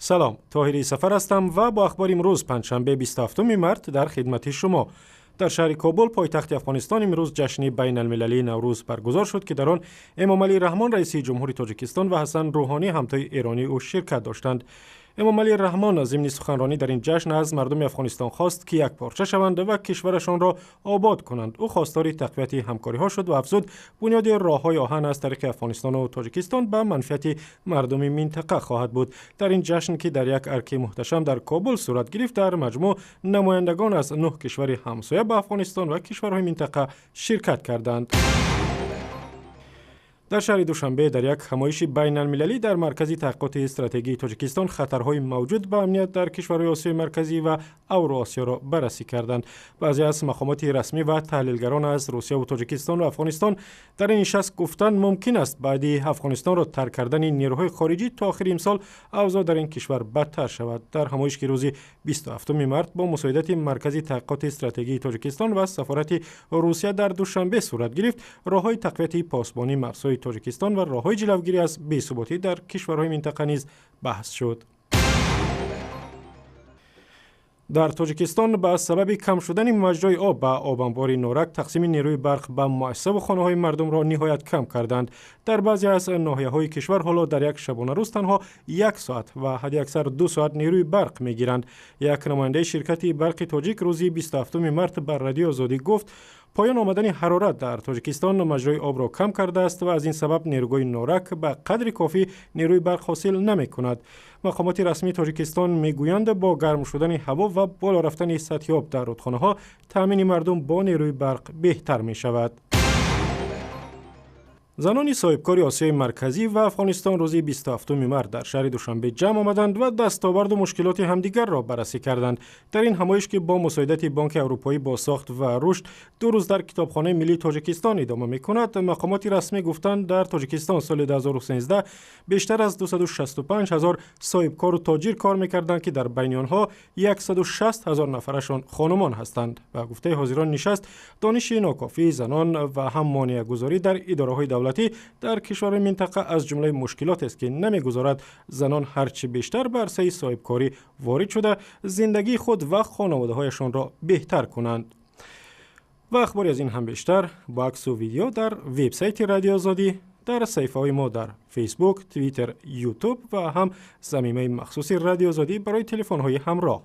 سلام، طاهری سفر هستم و با اخبار امروز پنجشنبه 27 مارس در خدمت شما. در شهر کابل پایتخت افغانستان امروز جشن بینالمللی نوروز برگزار شد که در آن امامعلی رحمان رئیس جمهوری تاجیکستان و حسن روحانی همتای ایرانی او شرکت داشتند. امامعلی رحمان ضمن سخنرانی در این جشن از مردم افغانستان خواست که یک پارچه شوند و کشورشان را آباد کنند. او خواستار تقویت همکاری ها شد و افزود بنیاد راههای آهن از طریق افغانستان و تاجیکستان به منفعت مردم منطقه خواهد بود. در این جشن که در یک ارکه محتشم در کابل صورت گرفت، در مجموع نمایندگان از 9 کشور همسایه به افغانستان و کشورهای منطقه شرکت کردند. در شهر دوشنبه در یک همایش بین‌المللی در مرکز تحقیقات استراتژی تاجیکستان خطرهای موجود به امنیت در کشورهای آسیای مرکزی و اوراسیا را بررسی کردند. بعضی از مقامات رسمی و تحلیلگران از روسیه و تاجیکستان و افغانستان در این نشست گفتند ممکن است بعدی افغانستان را ترک کردن نیروهای خارجی تا آخر امسال اوضاع در این کشور بدتر شود. در همایش که روز 27 مارس با مساعدت مرکز تحقیقات استراتژی تاجیکستان و سفارت روسیه در دوشنبه صورت گرفت، راههای تقویت پاسبانی مرزهای تاجیکستان و راههای جلوگیری از بی‌ثباتی در کشورهای منطقه نیز بحث شد. در تاجیکستان به سبب کم شدن مجرای آب به آب انبار نورک، تقسیم نیروی برق به مؤسسه و خانه‌های مردم را نهایت کم کردند. در بعضی از ناحیه‌های کشور حالا در یک شبانه روز تنها 1 ساعت و حداکثر 2 ساعت نیروی برق می‌گیرند. یک نماینده شرکت برق تاجیک روز 27 مارس بر رادیو آزادی گفت پایان آمدن حرارت در تاجیکستان مجرای آب را کم کرده است و از این سبب نیروگاه نورک به قدر کافی نیروی برق حاصل نمی کند. مقامات رسمی تاجیکستان میگویند با گرم شدن هوا و بالا رفتن سطح آب در رودخانه ها، تأمین مردم با نیروی برق بهتر می شود. زنان صاحبکار آسیای مرکزی و افغانستان روز 27 مارس در شهر دوشنبه جمع آمدند و دستاورد و مشکلات همدیگر را بررسی کردند. در این همایش که با مساعدت بانک اروپایی با ساخت و رشد 2 روز در کتابخانه ملی تاجیکستان ادامه می‌کند، مقامات رسمی گفتند در تاجیکستان سال 2013 بیشتر از 265,000 صاحبکار و تاجر کار می‌کردند که در بین آنها 160,000 نفرشان خانمان هستند. و گفته حاضران نشست، دانش ناکافی زنان و هم مانع‌گذاری در اداره‌های دولتی در کشور منطقه از جمله مشکلات است که نمیگذارد زنان هرچی بیشتر بر عرصه صاحبکاری وارد شده زندگی خود و خانواده‌هایشان را بهتر کنند. و اخباری از این هم بیشتر با عکس و ویدیو در وبسایت رادیو آزادی، در صفحه‌های ما در فیسبوک، توییتر، یوتیوب و هم صمیمه مخصوص رادیو آزادی برای تلفن‌های همراه.